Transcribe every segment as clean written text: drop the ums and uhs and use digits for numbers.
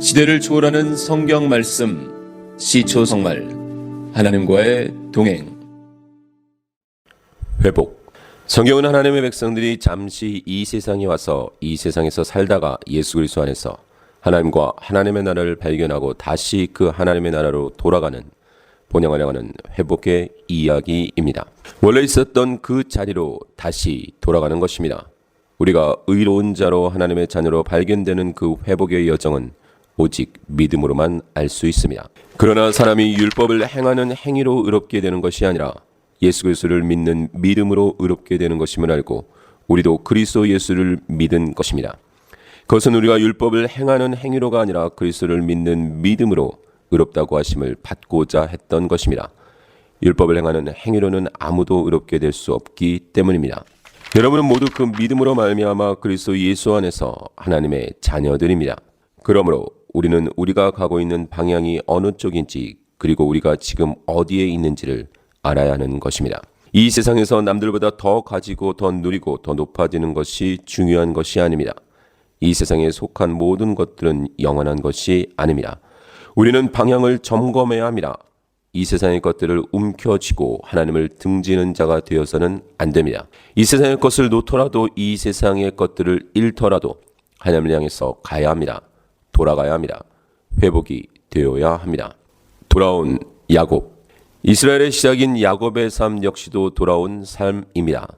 시대를 초월하는 성경 말씀, 시초성말, 하나님과의 동행. 회복. 성경은 하나님의 백성들이 잠시 이 세상에 와서 이 세상에서 살다가 예수 그리스도 안에서 하나님과 하나님의 나라를 발견하고 다시 그 하나님의 나라로 돌아가는, 본향하려 하는 회복의 이야기입니다. 원래 있었던 그 자리로 다시 돌아가는 것입니다. 우리가 의로운 자로 하나님의 자녀로 발견되는 그 회복의 여정은 오직 믿음으로만 알 수 있습니다. 그러나 사람이 율법을 행하는 행위로 의롭게 되는 것이 아니라 예수 그리스도를 믿는 믿음으로 의롭게 되는 것임을 알고 우리도 그리스도 예수를 믿은 것입니다. 그것은 우리가 율법을 행하는 행위로가 아니라 그리스도를 믿는 믿음으로 의롭다고 하심을 받고자 했던 것입니다. 율법을 행하는 행위로는 아무도 의롭게 될 수 없기 때문입니다. 여러분은 모두 그 믿음으로 말미암아 그리스도 예수 안에서 하나님의 자녀들입니다. 그러므로 우리는 우리가 가고 있는 방향이 어느 쪽인지, 그리고 우리가 지금 어디에 있는지를 알아야 하는 것입니다. 이 세상에서 남들보다 더 가지고 더 누리고 더 높아지는 것이 중요한 것이 아닙니다. 이 세상에 속한 모든 것들은 영원한 것이 아닙니다. 우리는 방향을 점검해야 합니다. 이 세상의 것들을 움켜쥐고 하나님을 등지는 자가 되어서는 안 됩니다. 이 세상의 것을 놓더라도, 이 세상의 것들을 잃더라도 하나님을 향해서 가야 합니다. 돌아가야 합니다. 회복이 되어야 합니다. 돌아온 야곱. 이스라엘의 시작인 야곱의 삶 역시도 돌아온 삶입니다.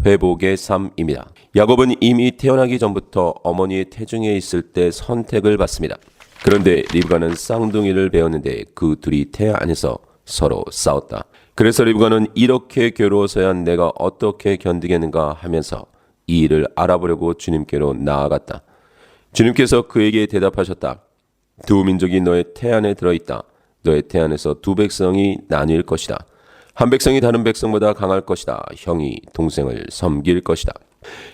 회복의 삶입니다. 야곱은 이미 태어나기 전부터 어머니의 태중에 있을 때 선택을 받습니다. 그런데 리브가는 쌍둥이를 배웠는데 그 둘이 태 안에서 서로 싸웠다. 그래서 리브가는 이렇게 괴로워서야 내가 어떻게 견디겠는가 하면서 이 일을 알아보려고 주님께로 나아갔다. 주님께서 그에게 대답하셨다. 두 민족이 너의 태 안에 들어있다. 너의 태 안에서 두 백성이 나뉠 것이다. 한 백성이 다른 백성보다 강할 것이다. 형이 동생을 섬길 것이다.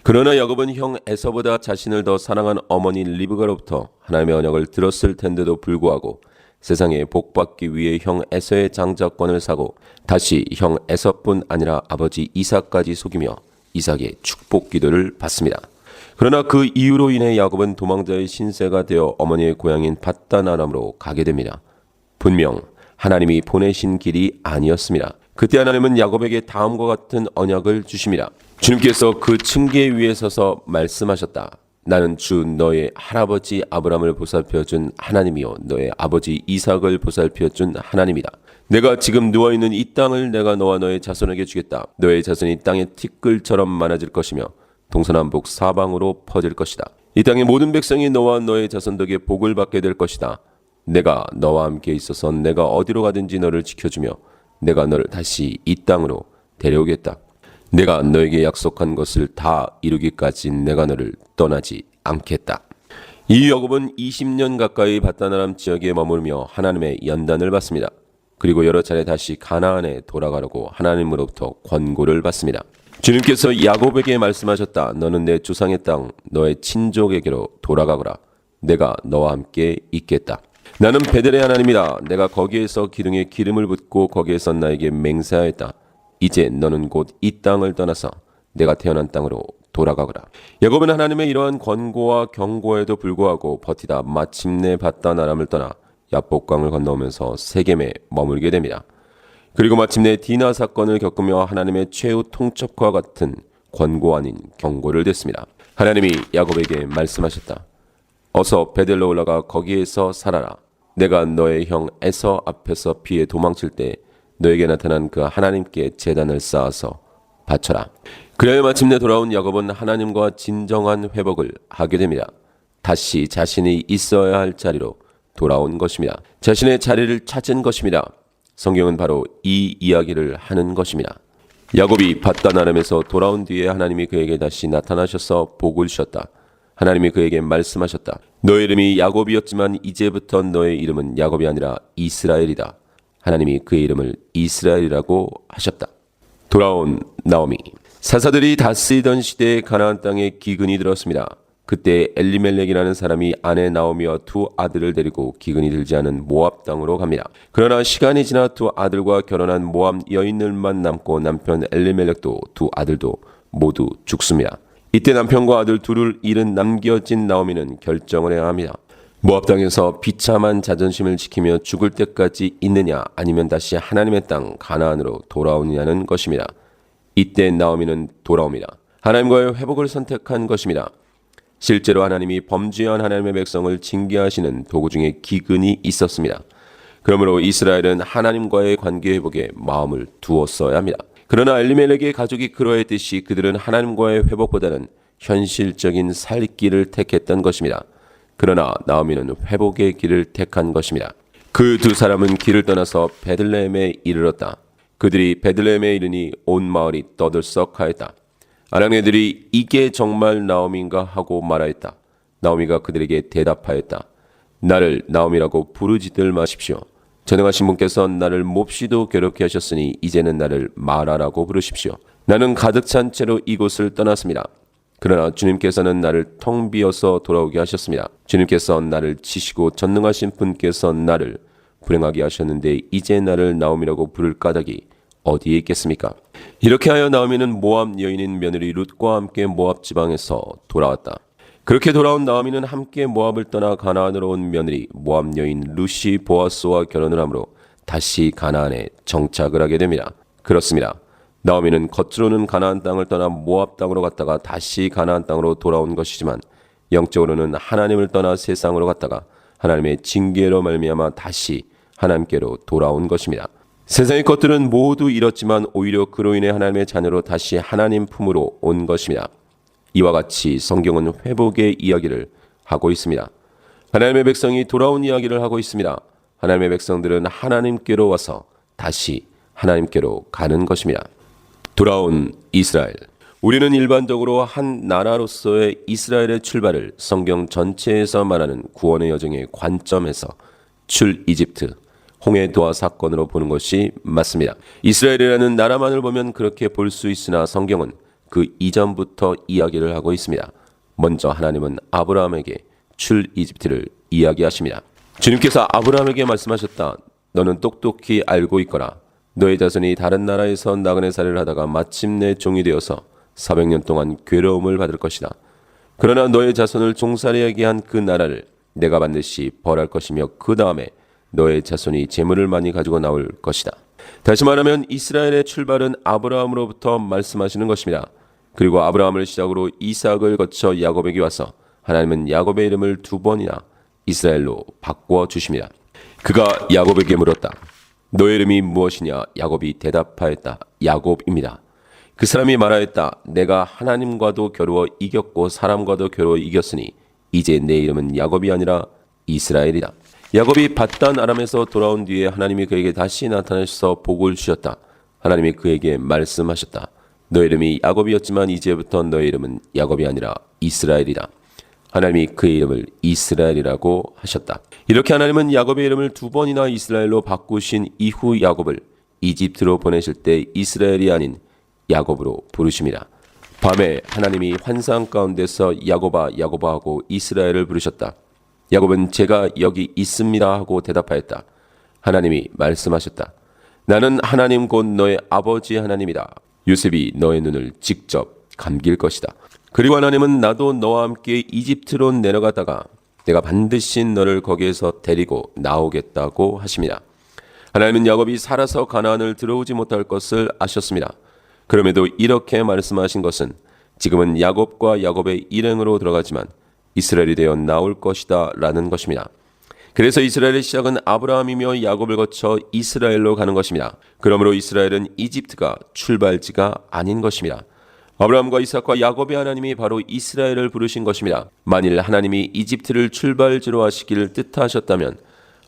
그러나 야곱은 형 에서보다 자신을 더 사랑한 어머니 리브가로부터 하나님의 언약을 들었을 텐데도 불구하고 세상에 복받기 위해 형 에서의 장자권을 사고 다시 형 에서뿐 아니라 아버지 이삭까지 속이며 이삭의 축복 기도를 받습니다. 그러나 그 이유로 인해 야곱은 도망자의 신세가 되어 어머니의 고향인 밧단 아람으로 가게 됩니다. 분명 하나님이 보내신 길이 아니었습니다. 그때 하나님은 야곱에게 다음과 같은 언약을 주십니다. 주님께서 그 층계 위에 서서 말씀하셨다. 나는 주 너의 할아버지 아브라함을 보살펴준 하나님이요 너의 아버지 이삭을 보살펴준 하나님이다. 내가 지금 누워있는 이 땅을 내가 너와 너의 자손에게 주겠다. 너의 자손이 땅의 티끌처럼 많아질 것이며 동서남북 사방으로 퍼질 것이다. 이 땅의 모든 백성이 너와 너의 자손 덕에 복을 받게 될 것이다. 내가 너와 함께 있어서 내가 어디로 가든지 너를 지켜주며 내가 너를 다시 이 땅으로 데려오겠다. 내가 너에게 약속한 것을 다 이루기까지 내가 너를 떠나지 않겠다. 이 야곱은 20년 가까이 밧단 아람 지역에 머물며 하나님의 연단을 받습니다. 그리고 여러 차례 다시 가나안에 돌아가려고 하나님으로부터 권고를 받습니다. 주님께서 야곱에게 말씀하셨다. 너는 내 조상의 땅 너의 친족에게로 돌아가거라. 내가 너와 함께 있겠다. 나는 베델의 하나님이다. 내가 거기에서 기둥에 기름을 붓고 거기에서 나에게 맹세하였다. 이제 너는 곧 이 땅을 떠나서 내가 태어난 땅으로 돌아가거라. 야곱은 하나님의 이러한 권고와 경고에도 불구하고 버티다 마침내 밧단 아람을 떠나 야복강을 건너오면서 세겜에 머물게 됩니다. 그리고 마침내 디나 사건을 겪으며 하나님의 최후 통첩과 같은 권고 아닌 경고를 듣습니다. 하나님이 야곱에게 말씀하셨다. 어서 베델로 올라가 거기에서 살아라. 내가 너의 형 에서 앞에서 피해 도망칠 때 너에게 나타난 그 하나님께 제단을 쌓아서 바쳐라. 그래야 마침내 돌아온 야곱은 하나님과 진정한 회복을 하게 됩니다. 다시 자신이 있어야 할 자리로 돌아온 것입니다. 자신의 자리를 찾은 것입니다. 성경은 바로 이 이야기를 하는 것입니다. 야곱이 밧단 아람에서 돌아온 뒤에 하나님이 그에게 다시 나타나셔서 복을 주셨다. 하나님이 그에게 말씀하셨다. 너의 이름이 야곱이었지만 이제부터 너의 이름은 야곱이 아니라 이스라엘이다. 하나님이 그의 이름을 이스라엘이라고 하셨다. 돌아온 나오미. 사사들이 다스리던 시대에 가나안 땅에 기근이 들었습니다. 그때 엘리멜렉이라는 사람이 아내 나오미와 두 아들을 데리고 기근이 들지 않은 모압 땅으로 갑니다. 그러나 시간이 지나 두 아들과 결혼한 모압 여인들만 남고 남편 엘리멜렉도 두 아들도 모두 죽습니다. 이때 남편과 아들 둘을 잃은 남겨진 나오미는 결정을 해야 합니다. 모압 땅에서 비참한 자존심을 지키며 죽을 때까지 있느냐 아니면 다시 하나님의 땅 가나안으로 돌아오느냐는 것입니다. 이때 나오미는 돌아옵니다. 하나님과의 회복을 선택한 것입니다. 실제로 하나님이 범죄한 하나님의 백성을 징계하시는 도구 중에 기근이 있었습니다. 그러므로 이스라엘은 하나님과의 관계 회복에 마음을 두었어야 합니다. 그러나 엘리멜렉의 가족이 그러했듯이 그들은 하나님과의 회복보다는 현실적인 살 길을 택했던 것입니다. 그러나 나오미는 회복의 길을 택한 것입니다. 그 두 사람은 길을 떠나서 베들레헴에 이르렀다. 그들이 베들레헴에 이르니 온 마을이 떠들썩하였다. 아랑네들이 이게 정말 나오미인가 하고 말하였다. 나오미가 그들에게 대답하였다. 나를 나오미라고 부르지들 마십시오. 전능하신 분께서 나를 몹시도 괴롭게 하셨으니 이제는 나를 마라라고 부르십시오. 나는 가득 찬 채로 이곳을 떠났습니다. 그러나 주님께서는 나를 텅 비어서 돌아오게 하셨습니다. 주님께서 나를 치시고 전능하신 분께서 나를 불행하게 하셨는데 이제 나를 나오미라고 부를 까닭이 어디에 있겠습니까? 이렇게 하여 나오미는 모압 여인인 며느리 룻과 함께 모압 지방에서 돌아왔다. 그렇게 돌아온 나오미는 함께 모압을 떠나 가나안으로 온 며느리 모압 여인 룻이 보아스와 결혼을 하므로 다시 가나안에 정착을 하게 됩니다. 그렇습니다. 나오미는 겉으로는 가나안 땅을 떠나 모압 땅으로 갔다가 다시 가나안 땅으로 돌아온 것이지만 영적으로는 하나님을 떠나 세상으로 갔다가 하나님의 징계로 말미암아 다시 하나님께로 돌아온 것입니다. 세상의 것들은 모두 잃었지만 오히려 그로 인해 하나님의 자녀로 다시 하나님 품으로 온 것입니다. 이와 같이 성경은 회복의 이야기를 하고 있습니다. 하나님의 백성이 돌아온 이야기를 하고 있습니다. 하나님의 백성들은 하나님께로 와서 다시 하나님께로 가는 것입니다. 돌아온 이스라엘. 우리는 일반적으로 한 나라로서의 이스라엘의 출발을 성경 전체에서 말하는 구원의 여정의 관점에서 출이집트, 홍해도화 사건으로 보는 것이 맞습니다. 이스라엘이라는 나라만을 보면 그렇게 볼 수 있으나 성경은 그 이전부터 이야기를 하고 있습니다. 먼저 하나님은 아브라함에게 출이집트를 이야기하십니다. 주님께서 아브라함에게 말씀하셨다. 너는 똑똑히 알고 있거라. 너의 자손이 다른 나라에서 나그네 살이를 하다가 마침내 종이 되어서 400년 동안 괴로움을 받을 것이다. 그러나 너의 자손을 종살이하게 한 그 나라를 내가 반드시 벌할 것이며 그 다음에 너의 자손이 재물을 많이 가지고 나올 것이다. 다시 말하면 이스라엘의 출발은 아브라함으로부터 말씀하시는 것입니다. 그리고 아브라함을 시작으로 이삭을 거쳐 야곱에게 와서 하나님은 야곱의 이름을 2번이나 이스라엘로 바꿔 주십니다. 그가 야곱에게 물었다. 너의 이름이 무엇이냐? 야곱이 대답하였다. 야곱입니다. 그 사람이 말하였다. 내가 하나님과도 겨루어 이겼고 사람과도 겨루어 이겼으니 이제 내 이름은 야곱이 아니라 이스라엘이다. 야곱이 밧단 아람에서 돌아온 뒤에 하나님이 그에게 다시 나타나셔서 복을 주셨다. 하나님이 그에게 말씀하셨다. 너의 이름이 야곱이었지만 이제부터 너의 이름은 야곱이 아니라 이스라엘이다. 하나님이 그의 이름을 이스라엘이라고 하셨다. 이렇게 하나님은 야곱의 이름을 2번이나 이스라엘로 바꾸신 이후 야곱을 이집트로 보내실 때 이스라엘이 아닌 야곱으로 부르십니다. 밤에 하나님이 환상 가운데서 야곱아 야곱아 하고 이스라엘을 부르셨다. 야곱은 제가 여기 있습니다 하고 대답하였다. 하나님이 말씀하셨다. 나는 하나님 곧 너의 아버지 하나님이다. 요셉이 너의 눈을 직접 감길 것이다. 그리고 하나님은 나도 너와 함께 이집트로 내려가다가 내가 반드시 너를 거기에서 데리고 나오겠다고 하십니다. 하나님은 야곱이 살아서 가나안을 들어오지 못할 것을 아셨습니다. 그럼에도 이렇게 말씀하신 것은 지금은 야곱과 야곱의 일행으로 들어가지만 이스라엘이 되어 나올 것이다 라는 것입니다. 그래서 이스라엘의 시작은 아브라함이며 야곱을 거쳐 이스라엘로 가는 것입니다. 그러므로 이스라엘은 이집트가 출발지가 아닌 것입니다. 아브라함과 이삭과 야곱의 하나님이 바로 이스라엘을 부르신 것입니다. 만일 하나님이 이집트를 출발지로 하시기를 뜻하셨다면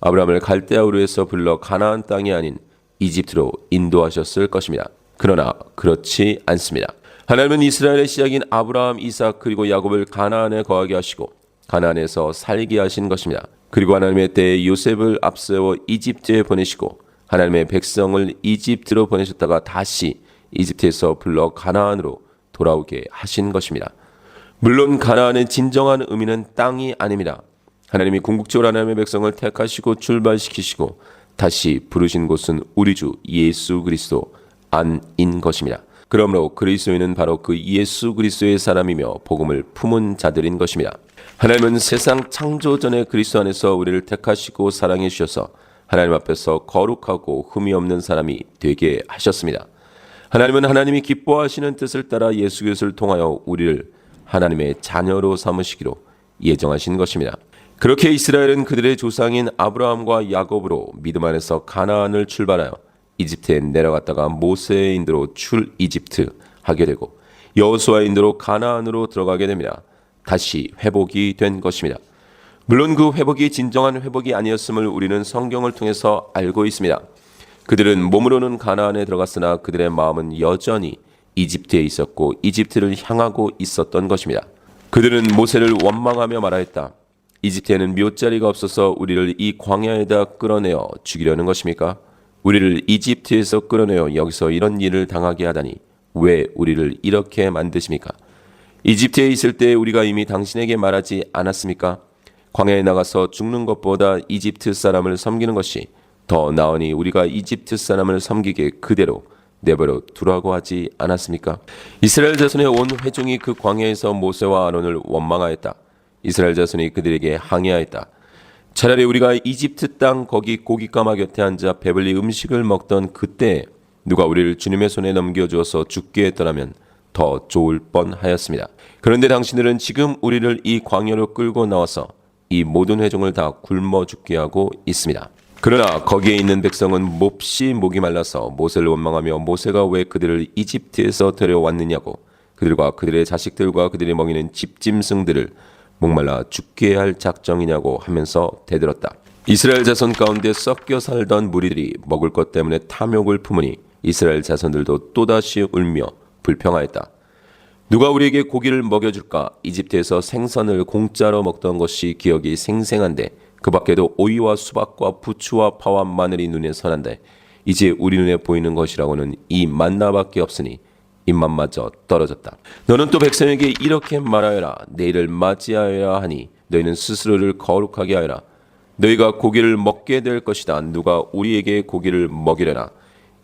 아브라함을 갈대아 우르에서 불러 가나안 땅이 아닌 이집트로 인도하셨을 것입니다. 그러나 그렇지 않습니다. 하나님은 이스라엘의 시작인 아브라함, 이삭 그리고 야곱을 가나안에 거하게 하시고 가나안에서 살게 하신 것입니다. 그리고 하나님의 때에 요셉을 앞세워 이집트에 보내시고 하나님의 백성을 이집트로 보내셨다가 다시 이집트에서 불러 가나안으로 돌아오게 하신 것입니다. 물론 가나안의 진정한 의미는 땅이 아닙니다. 하나님이 궁극적으로 하나님의 백성을 택하시고 출발시키시고 다시 부르신 곳은 우리 주 예수 그리스도 안인 것입니다. 그러므로 그리스도인은 바로 그 예수 그리스도의 사람이며 복음을 품은 자들인 것입니다. 하나님은 세상 창조 전에 그리스도 안에서 우리를 택하시고 사랑해 주셔서 하나님 앞에서 거룩하고 흠이 없는 사람이 되게 하셨습니다. 하나님은 하나님이 기뻐하시는 뜻을 따라 예수 그리스도를 통하여 우리를 하나님의 자녀로 삼으시기로 예정하신 것입니다. 그렇게 이스라엘은 그들의 조상인 아브라함과 야곱으로 믿음 안에서 가나안을 출발하여 이집트에 내려갔다가 모세의 인도로 출 이집트 하게 되고 여호수아의 인도로 가나안으로 들어가게 됩니다. 다시 회복이 된 것입니다. 물론 그 회복이 진정한 회복이 아니었음을 우리는 성경을 통해서 알고 있습니다. 그들은 몸으로는 가나안에 들어갔으나 그들의 마음은 여전히 이집트에 있었고 이집트를 향하고 있었던 것입니다. 그들은 모세를 원망하며 말하였다. 이집트에는 묫자리가 없어서 우리를 이 광야에다 끌어내어 죽이려는 것입니까? 우리를 이집트에서 끌어내어 여기서 이런 일을 당하게 하다니 왜 우리를 이렇게 만드십니까? 이집트에 있을 때 우리가 이미 당신에게 말하지 않았습니까? 광야에 나가서 죽는 것보다 이집트 사람을 섬기는 것이 더 나으니 우리가 이집트 사람을 섬기게 그대로 내버려 두라고 하지 않았습니까? 이스라엘 자손의 온 회중이 그 광야에서 모세와 아론을 원망하였다. 이스라엘 자손이 그들에게 항의하였다. 차라리 우리가 이집트 땅 거기 고깃가마 곁에 앉아 배불리 음식을 먹던 그때 누가 우리를 주님의 손에 넘겨주어서 죽게 했더라면 더 좋을 뻔하였습니다. 그런데 당신들은 지금 우리를 이 광야로 끌고 나와서 이 모든 회중을 다 굶어 죽게 하고 있습니다. 그러나 거기에 있는 백성은 몹시 목이 말라서 모세를 원망하며 모세가 왜 그들을 이집트에서 데려왔느냐고 그들과 그들의 자식들과 그들이 먹이는 집짐승들을 목말라 죽게 할 작정이냐고 하면서 대들었다. 이스라엘 자손 가운데 섞여 살던 무리들이 먹을 것 때문에 탐욕을 품으니 이스라엘 자손들도 또다시 울며 불평하였다. 누가 우리에게 고기를 먹여줄까? 이집트에서 생선을 공짜로 먹던 것이 기억이 생생한데 그 밖에도 오이와 수박과 부추와 파와 마늘이 눈에 선한데 이제 우리 눈에 보이는 것이라고는 이 만나밖에 없으니 입맛마저 떨어졌다. 너는 또 백성에게 이렇게 말하여라. 내일을 맞이하여라 하니 너희는 스스로를 거룩하게 하여라. 너희가 고기를 먹게 될 것이다. 누가 우리에게 고기를 먹이려나.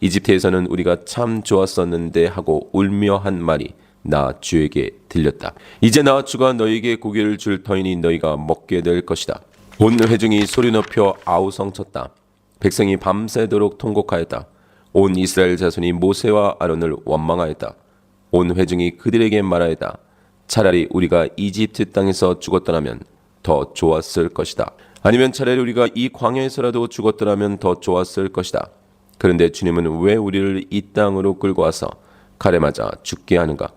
이집트에서는 우리가 참 좋았었는데 하고 울며 한 말이 나 주에게 들렸다. 이제 나 주가 너희에게 고기를 줄 터이니 너희가 먹게 될 것이다. 온 회중이 소리 높여 아우성쳤다. 백성이 밤새도록 통곡하였다. 온 이스라엘 자손이 모세와 아론을 원망하였다. 온 회중이 그들에게 말하였다. 차라리 우리가 이집트 땅에서 죽었더라면 더 좋았을 것이다. 아니면 차라리 우리가 이 광야에서라도 죽었더라면 더 좋았을 것이다. 그런데 주님은 왜 우리를 이 땅으로 끌고 와서 칼에 맞아 죽게 하는가?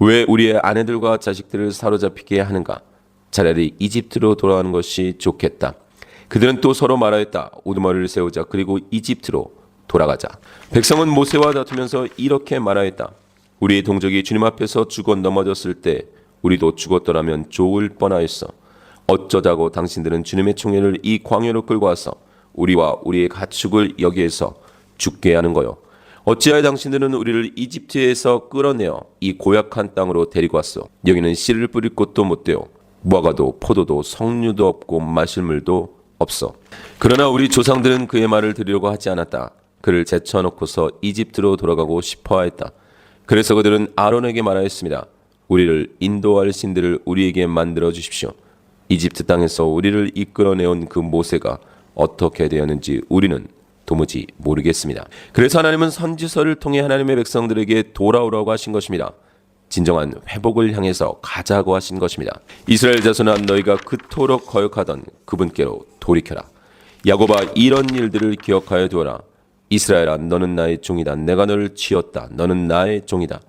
왜 우리의 아내들과 자식들을 사로잡히게 하는가? 차라리 이집트로 돌아가는 것이 좋겠다. 그들은 또 서로 말하였다. 우두머리를 세우자. 그리고 이집트로 돌아가자. 백성은 모세와 다투면서 이렇게 말하였다. 우리의 동족이 주님 앞에서 죽어 넘어졌을 때 우리도 죽었더라면 좋을 뻔하였어. 어쩌자고 당신들은 주님의 총회를 이 광야로 끌고 와서 우리와 우리의 가축을 여기에서 죽게 하는 거요. 어찌하여 당신들은 우리를 이집트에서 끌어내어 이 고약한 땅으로 데리고 왔어. 여기는 씨를 뿌릴 곳도 못 되어 무화과도 포도도 석류도 없고 마실 물도 없어. 그러나 우리 조상들은 그의 말을 들으려고 하지 않았다. 그를 제쳐놓고서 이집트로 돌아가고 싶어하였다. 그래서 그들은 아론에게 말하였습니다. 우리를 인도할 신들을 우리에게 만들어 주십시오. 이집트 땅에서 우리를 이끌어내온 그 모세가 어떻게 되었는지 우리는 도무지 모르겠습니다. 그래서 하나님은 선지서를 통해 하나님의 백성들에게 돌아오라고 하신 것입니다. 진정한 회복을 향해서 가자고 하신 것입니다. 이스라엘 자손아 너희가 그토록 거역하던 그분께로 돌이켜라. 야곱아 이런 일들을 기억하여 두어라. 이스라엘아 너는 나의 종이다. 내가 너를 지었다. 너는 나의 종이다.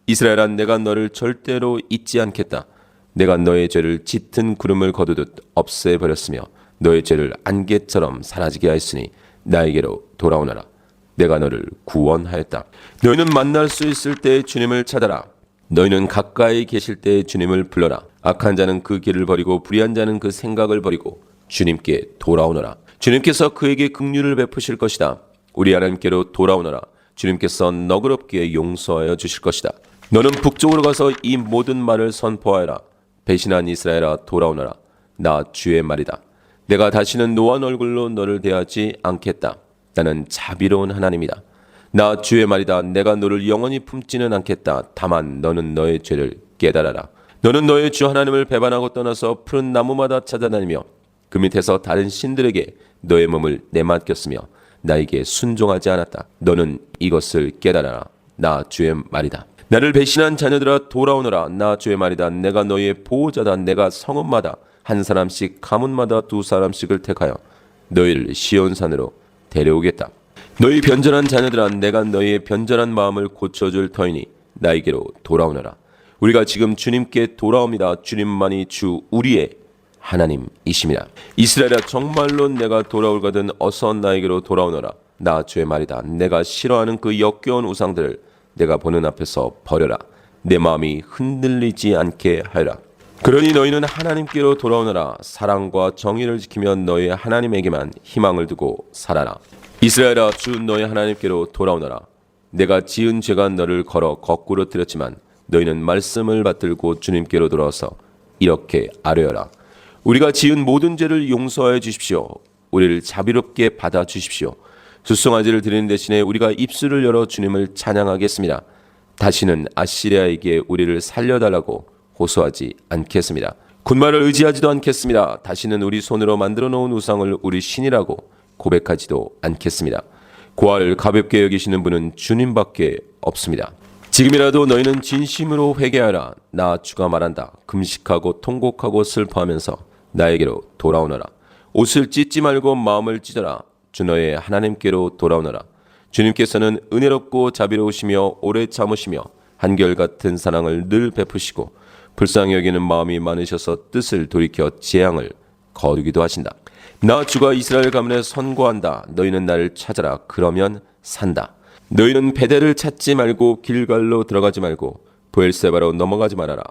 이스라엘아 내가 너를 절대로 잊지 않겠다. 내가 너의 죄를 짙은 구름을 거두듯 없애버렸으며 너의 죄를 안개처럼 사라지게 하였으니 나에게로 돌아오너라. 내가 너를 구원하였다. 너희는 만날 수 있을 때 주님을 찾아라. 너희는 가까이 계실 때 주님을 불러라. 악한 자는 그 길을 버리고 불의한 자는 그 생각을 버리고 주님께 돌아오너라. 주님께서 그에게 긍휼을 베푸실 것이다. 우리 하나님께로 돌아오너라. 주님께서 너그럽게 용서하여 주실 것이다. 너는 북쪽으로 가서 이 모든 말을 선포하여라. 배신한 이스라엘아 돌아오너라. 나 주의 말이다. 내가 다시는 노한 얼굴로 너를 대하지 않겠다. 나는 자비로운 하나님이다. 나 주의 말이다. 내가 너를 영원히 품지는 않겠다. 다만 너는 너의 죄를 깨달아라. 너는 너의 주 하나님을 배반하고 떠나서 푸른 나무마다 찾아다니며 그 밑에서 다른 신들에게 너의 몸을 내맡겼으며 나에게 순종하지 않았다. 너는 이것을 깨달아라. 나 주의 말이다. 나를 배신한 자녀들아 돌아오너라. 나 주의 말이다. 내가 너의 보호자다. 내가 성읍마다 한 사람씩 가문마다 두 사람씩을 택하여 너희를 시온산으로 데려오겠다. 너희 변절한 자녀들아 내가 너희의 변절한 마음을 고쳐줄 터이니 나에게로 돌아오너라. 우리가 지금 주님께 돌아옵니다. 주님만이 주 우리의 하나님이심이라. 이스라엘아 정말로 내가 돌아올거든 어서 나에게로 돌아오너라. 나 주의 말이다. 내가 싫어하는 그 역겨운 우상들을 내가 보는 앞에서 버려라. 내 마음이 흔들리지 않게 하여라. 그러니 너희는 하나님께로 돌아오너라. 사랑과 정의를 지키며 너희 하나님에게만 희망을 두고 살아라. 이스라엘아 주 너희 하나님께로 돌아오너라. 내가 지은 죄가 너를 걸어 거꾸로 들였지만 너희는 말씀을 받들고 주님께로 돌아와서 이렇게 아뢰어라. 우리가 지은 모든 죄를 용서하여 주십시오. 우리를 자비롭게 받아 주십시오. 수송아지를 드리는 대신에 우리가 입술을 열어 주님을 찬양하겠습니다. 다시는 아시리아에게 우리를 살려달라고 호소하지 않겠습니다. 군말을 의지하지도 않겠습니다. 다시는 우리 손으로 만들어 놓은 우상을 우리 신이라고 고백하지도 않겠습니다. 고아를 가볍게 여기시는 분은 주님밖에 없습니다. 지금이라도 너희는 진심으로 회개하라. 나 주가 말한다. 금식하고 통곡하고 슬퍼하면서 나에게로 돌아오너라. 옷을 찢지 말고 마음을 찢어라. 주 너의 하나님께로 돌아오너라. 주님께서는 은혜롭고 자비로우시며 오래 참으시며 한결같은 사랑을 늘 베푸시고 불쌍히 여기는 마음이 많으셔서 뜻을 돌이켜 재앙을 거두기도 하신다. 나 주가 이스라엘 가문에 선고한다. 너희는 나를 찾아라. 그러면 산다. 너희는 베델을 찾지 말고 길갈로 들어가지 말고 브엘세바로 넘어가지 말아라.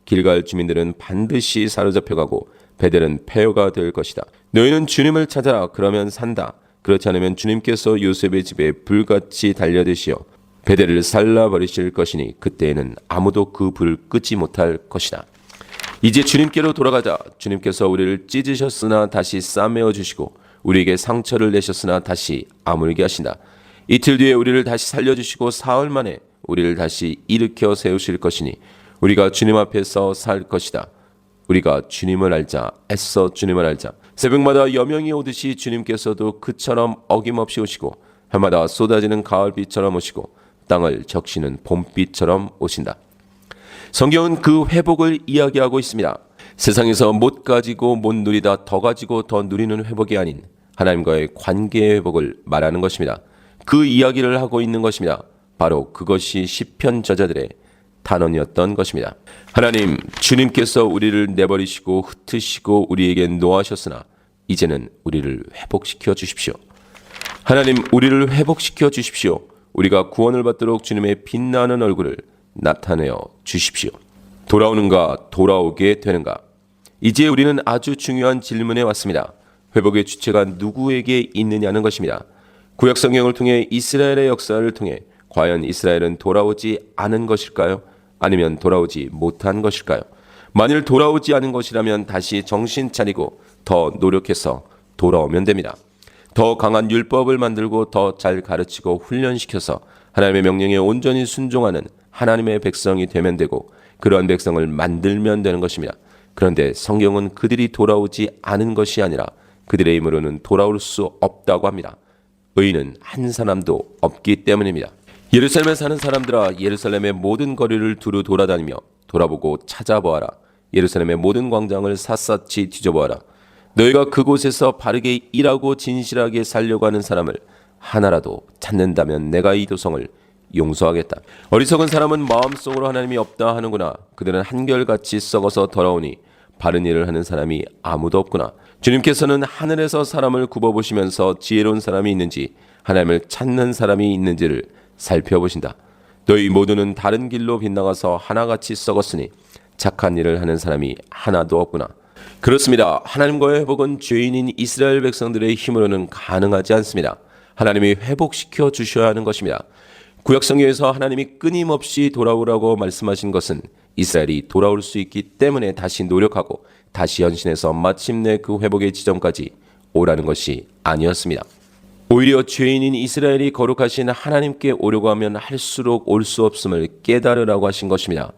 길갈 주민들은 반드시 사로잡혀가고 베델은 폐허가 될 것이다. 너희는 주님을 찾아라. 그러면 산다. 그렇지 않으면 주님께서 요셉의 집에 불같이 달려드시어 베델을 살라버리실 것이니 그때에는 아무도 그 불 끄지 못할 것이다. 이제 주님께로 돌아가자. 주님께서 우리를 찢으셨으나 다시 싸매어 주시고 우리에게 상처를 내셨으나 다시 아물게 하신다. 이틀 뒤에 우리를 다시 살려주시고 사흘 만에 우리를 다시 일으켜 세우실 것이니 우리가 주님 앞에서 살 것이다. 우리가 주님을 알자. 애써 주님을 알자. 새벽마다 여명이 오듯이 주님께서도 그처럼 어김없이 오시고 해마다 쏟아지는 가을비처럼 오시고 땅을 적시는 봄비처럼 오신다. 성경은 그 회복을 이야기하고 있습니다. 세상에서 못 가지고 못 누리다 더 가지고 더 누리는 회복이 아닌 하나님과의 관계의 회복을 말하는 것입니다. 그 이야기를 하고 있는 것입니다. 바로 그것이 시편 저자들의 단언이었던 것입니다. 하나님, 주님께서 우리를 내버리시고 흩으시고 우리에게 노하셨으나 이제는 우리를 회복시켜 주십시오. 하나님, 우리를 회복시켜 주십시오. 우리가 구원을 받도록 주님의 빛나는 얼굴을 나타내어 주십시오. 돌아오는가, 돌아오게 되는가? 이제 우리는 아주 중요한 질문에 왔습니다. 회복의 주체가 누구에게 있느냐는 것입니다. 구약 성경을 통해 이스라엘의 역사를 통해 과연 이스라엘은 돌아오지 않은 것일까요? 아니면 돌아오지 못한 것일까요? 만일 돌아오지 않은 것이라면 다시 정신 차리고 더 노력해서 돌아오면 됩니다. 더 강한 율법을 만들고 더 잘 가르치고 훈련시켜서 하나님의 명령에 온전히 순종하는 하나님의 백성이 되면 되고 그러한 백성을 만들면 되는 것입니다. 그런데 성경은 그들이 돌아오지 않은 것이 아니라 그들의 힘으로는 돌아올 수 없다고 합니다. 의인은 한 사람도 없기 때문입니다. 예루살렘에 사는 사람들아, 예루살렘의 모든 거리를 두루 돌아다니며 돌아보고 찾아보아라. 예루살렘의 모든 광장을 샅샅이 뒤져보아라. 너희가 그곳에서 바르게 일하고 진실하게 살려고 하는 사람을 하나라도 찾는다면 내가 이 도성을 용서하겠다. 어리석은 사람은 마음속으로 하나님이 없다 하는구나. 그들은 한결같이 썩어서 더러우니 바른 일을 하는 사람이 아무도 없구나. 주님께서는 하늘에서 사람을 굽어보시면서 지혜로운 사람이 있는지 하나님을 찾는 사람이 있는지를 살펴보신다. 너희 모두는 다른 길로 빗나가서 하나같이 썩었으니 착한 일을 하는 사람이 하나도 없구나. 그렇습니다. 하나님과의 회복은 죄인인 이스라엘 백성들의 힘으로는 가능하지 않습니다. 하나님이 회복시켜 주셔야 하는 것입니다. 구약성경에서 하나님이 끊임없이 돌아오라고 말씀하신 것은 이스라엘이 돌아올 수 있기 때문에 다시 노력하고 다시 헌신해서 마침내 그 회복의 지점까지 오라는 것이 아니었습니다. 오히려 죄인인 이스라엘이 거룩하신 하나님께 오려고 하면 할수록 올 수 없음을 깨달으라고 하신 것입니다.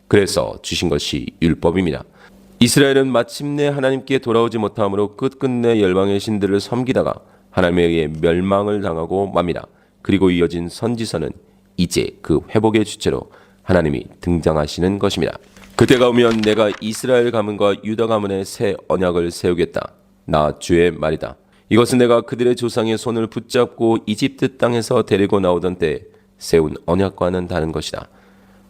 그래서 주신 것이 율법입니다. 이스라엘은 마침내 하나님께 돌아오지 못함으로 끝끝내 열방의 신들을 섬기다가 하나님에게 멸망을 당하고 맙니다. 그리고 이어진 선지서는 이제 그 회복의 주체로 하나님이 등장하시는 것입니다. 그때가 오면 내가 이스라엘 가문과 유다 가문에 새 언약을 세우겠다. 나 주의 말이다. 이것은 내가 그들의 조상의 손을 붙잡고 이집트 땅에서 데리고 나오던 때 세운 언약과는 다른 것이다.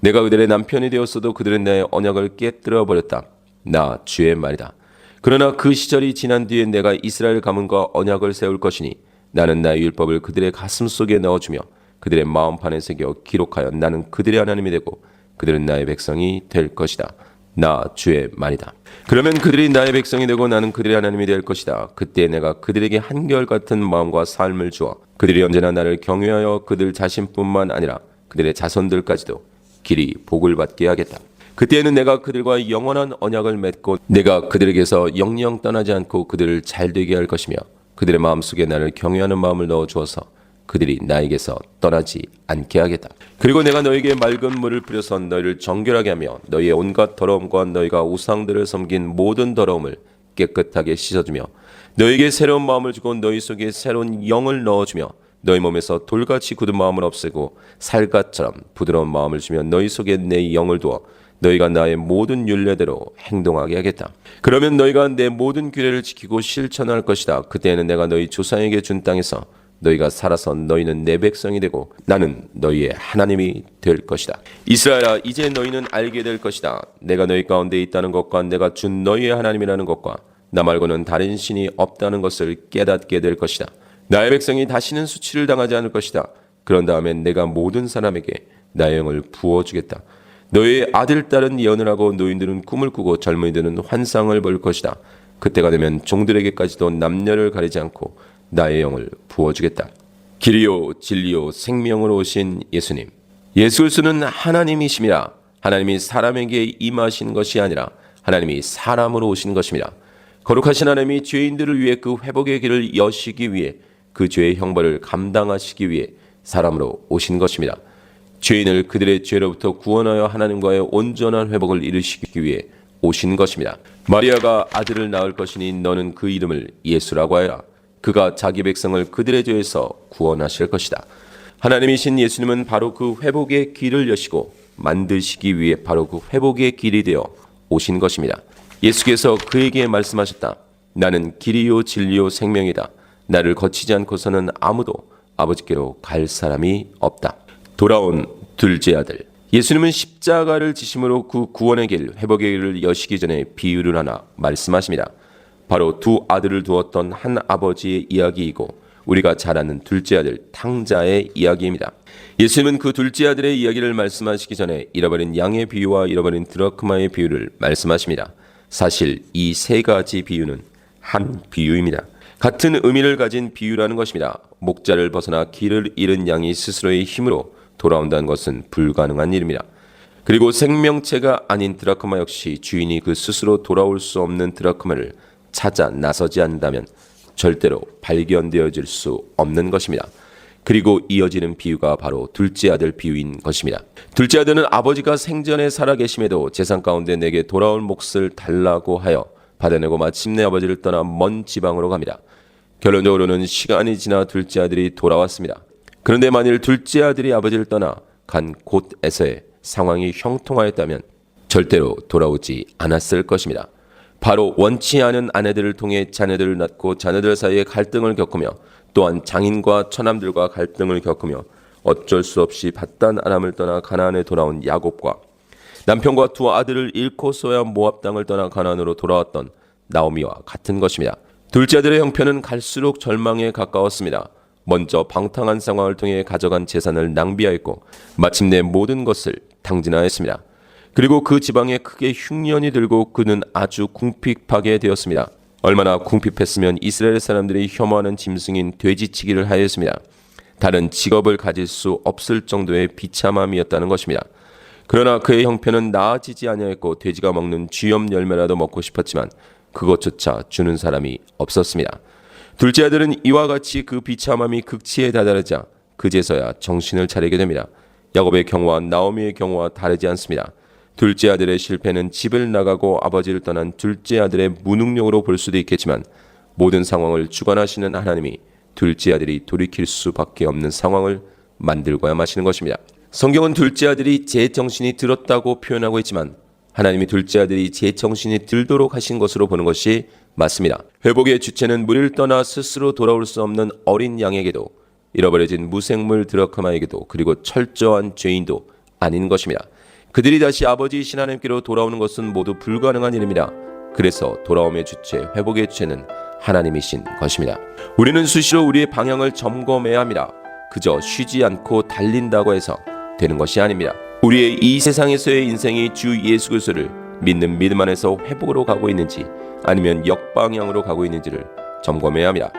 내가 그들의 남편이 되었어도 그들은 내 언약을 깨뜨려 버렸다. 나 주의 말이다. 그러나 그 시절이 지난 뒤에 내가 이스라엘 가문과 언약을 세울 것이니 나는 나의 율법을 그들의 가슴 속에 넣어주며 그들의 마음판에 새겨 기록하여 나는 그들의 하나님이 되고 그들은 나의 백성이 될 것이다. 나 주의 말이다. 그러면 그들이 나의 백성이 되고 나는 그들의 하나님이 될 것이다. 그때 내가 그들에게 한결같은 마음과 삶을 주어 그들이 언제나 나를 경외하여 그들 자신뿐만 아니라 그들의 자손들까지도 길이 복을 받게 하겠다. 그때에는 내가 그들과 영원한 언약을 맺고 내가 그들에게서 영영 떠나지 않고 그들을 잘되게 할 것이며 그들의 마음속에 나를 경외하는 마음을 넣어 주어서 그들이 나에게서 떠나지 않게 하겠다. 그리고 내가 너에게 맑은 물을 뿌려서 너희를 정결하게 하며 너희의 온갖 더러움과 너희가 우상들을 섬긴 모든 더러움을 깨끗하게 씻어주며 너희에게 새로운 마음을 주고 너희 속에 새로운 영을 넣어주며 너희 몸에서 돌같이 굳은 마음을 없애고 살갗처럼 부드러운 마음을 주며 너희 속에 내 영을 두어 너희가 나의 모든 율례대로 행동하게 하겠다. 그러면 너희가 내 모든 규례를 지키고 실천할 것이다. 그때에는 내가 너희 조상에게 준 땅에서 너희가 살아서 너희는 내 백성이 되고 나는 너희의 하나님이 될 것이다. 이스라엘아, 이제 너희는 알게 될 것이다. 내가 너희 가운데 있다는 것과 내가 준 너희의 하나님이라는 것과 나 말고는 다른 신이 없다는 것을 깨닫게 될 것이다. 나의 백성이 다시는 수치를 당하지 않을 것이다. 그런 다음에 내가 모든 사람에게 나의 영을 부어주겠다. 너희의 아들, 딸은 예언을 하고 노인들은 꿈을 꾸고 젊은이들은 환상을 볼 것이다. 그때가 되면 종들에게까지도 남녀를 가리지 않고 나의 영을 부어주겠다. 길이요 진리요 생명으로 오신 예수님. 예수 그리스도는 하나님이심이라. 하나님이 사람에게 임하신 것이 아니라 하나님이 사람으로 오신 것입니다. 거룩하신 하나님이 죄인들을 위해 그 회복의 길을 여시기 위해 그 죄의 형벌을 감당하시기 위해 사람으로 오신 것입니다. 죄인을 그들의 죄로부터 구원하여 하나님과의 온전한 회복을 이루시기 위해 오신 것입니다. 마리아가 아들을 낳을 것이니 너는 그 이름을 예수라고 하여라. 그가 자기 백성을 그들의 죄에서 구원하실 것이다. 하나님이신 예수님은 바로 그 회복의 길을 여시고 만드시기 위해 바로 그 회복의 길이 되어 오신 것입니다. 예수께서 그에게 말씀하셨다. 나는 길이요 진리요 생명이다. 나를 거치지 않고서는 아무도 아버지께로 갈 사람이 없다. 돌아온 둘째 아들. 예수님은 십자가를 지심으로 그 구원의 길, 회복의 길을 여시기 전에 비유를 하나 말씀하십니다. 바로 두 아들을 두었던 한 아버지의 이야기이고 우리가 잘 아는 둘째 아들 탕자의 이야기입니다. 예수님은 그 둘째 아들의 이야기를 말씀하시기 전에 잃어버린 양의 비유와 잃어버린 드라크마의 비유를 말씀하십니다. 사실 이 세 가지 비유는 한 비유입니다. 같은 의미를 가진 비유라는 것입니다. 목자를 벗어나 길을 잃은 양이 스스로의 힘으로 돌아온다는 것은 불가능한 일입니다. 그리고 생명체가 아닌 드라크마 역시 주인이 그 스스로 돌아올 수 없는 드라크마를 찾아 나서지 않는다면 절대로 발견되어질 수 없는 것입니다. 그리고 이어지는 비유가 바로 둘째 아들 비유인 것입니다. 둘째 아들은 아버지가 생전에 살아계심에도 재산 가운데 내게 돌아올 몫을 달라고 하여 받아내고 마침내 아버지를 떠나 먼 지방으로 갑니다. 결론적으로는 시간이 지나 둘째 아들이 돌아왔습니다. 그런데 만일 둘째 아들이 아버지를 떠나 간 곳에서의 상황이 형통하였다면 절대로 돌아오지 않았을 것입니다. 바로 원치 않은 아내들을 통해 자녀들을 낳고 자녀들 사이에 갈등을 겪으며 또한 장인과 처남들과 갈등을 겪으며 어쩔 수 없이 밧단 아람을 떠나 가나안에 돌아온 야곱과 남편과 두 아들을 잃고서야 모압 땅을 떠나 가나안으로 돌아왔던 나오미와 같은 것입니다. 둘째 아들의 형편은 갈수록 절망에 가까웠습니다. 먼저 방탕한 상황을 통해 가져간 재산을 낭비하였고 마침내 모든 것을 탕진하였습니다. 그리고 그 지방에 크게 흉년이 들고 그는 아주 궁핍하게 되었습니다. 얼마나 궁핍했으면 이스라엘 사람들이 혐오하는 짐승인 돼지치기를 하였습니다. 다른 직업을 가질 수 없을 정도의 비참함이었다는 것입니다. 그러나 그의 형편은 나아지지 아니하였고 돼지가 먹는 쥐염 열매라도 먹고 싶었지만 그것조차 주는 사람이 없었습니다. 둘째 아들은 이와 같이 그 비참함이 극치에 다다르자 그제서야 정신을 차리게 됩니다. 야곱의 경우와 나오미의 경우와 다르지 않습니다. 둘째 아들의 실패는 집을 나가고 아버지를 떠난 둘째 아들의 무능력으로 볼 수도 있겠지만 모든 상황을 주관하시는 하나님이 둘째 아들이 돌이킬 수밖에 없는 상황을 만들고야 마시는 것입니다. 성경은 둘째 아들이 제 정신이 들었다고 표현하고 있지만 하나님이 둘째 아들이 제 정신이 들도록 하신 것으로 보는 것이 맞습니다. 회복의 주체는 무리를 떠나 스스로 돌아올 수 없는 어린 양에게도 잃어버려진 무생물 드라크마에게도 그리고 철저한 죄인도 아닌 것입니다. 그들이 다시 아버지이신 하나님께로 돌아오는 것은 모두 불가능한 일입니다. 그래서 돌아옴의 주체, 회복의 주체는 하나님이신 것입니다. 우리는 수시로 우리의 방향을 점검해야 합니다. 그저 쉬지 않고 달린다고 해서 되는 것이 아닙니다. 우리의 이 세상에서의 인생이 주 예수 그리스도를 믿는 믿음 안에서 회복으로 가고 있는지 아니면 역방향으로 가고 있는지를 점검해야 합니다.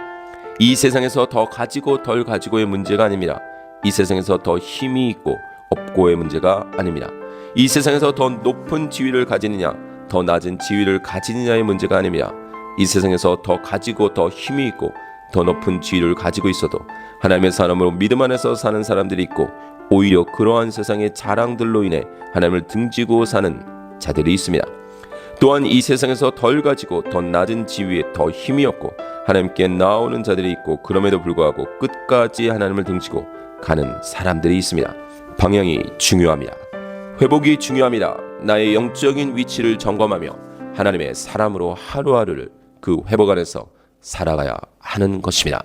이 세상에서 더 가지고 덜 가지고의 문제가 아닙니다. 이 세상에서 더 힘이 있고 없고의 문제가 아닙니다. 이 세상에서 더 높은 지위를 가지느냐 더 낮은 지위를 가지느냐의 문제가 아닙니다. 이 세상에서 더 가지고 더 힘이 있고 더 높은 지위를 가지고 있어도 하나님의 사람으로 믿음 안에서 사는 사람들이 있고 오히려 그러한 세상의 자랑들로 인해 하나님을 등지고 사는 자들이 있습니다. 또한 이 세상에서 덜 가지고 더 낮은 지위에 더 힘이 없고 하나님께 나오는 자들이 있고 그럼에도 불구하고 끝까지 하나님을 등지고 가는 사람들이 있습니다. 방향이 중요합니다. 회복이 중요합니다. 나의 영적인 위치를 점검하며 하나님의 사람으로 하루하루를 그 회복 안에서 살아가야 하는 것입니다.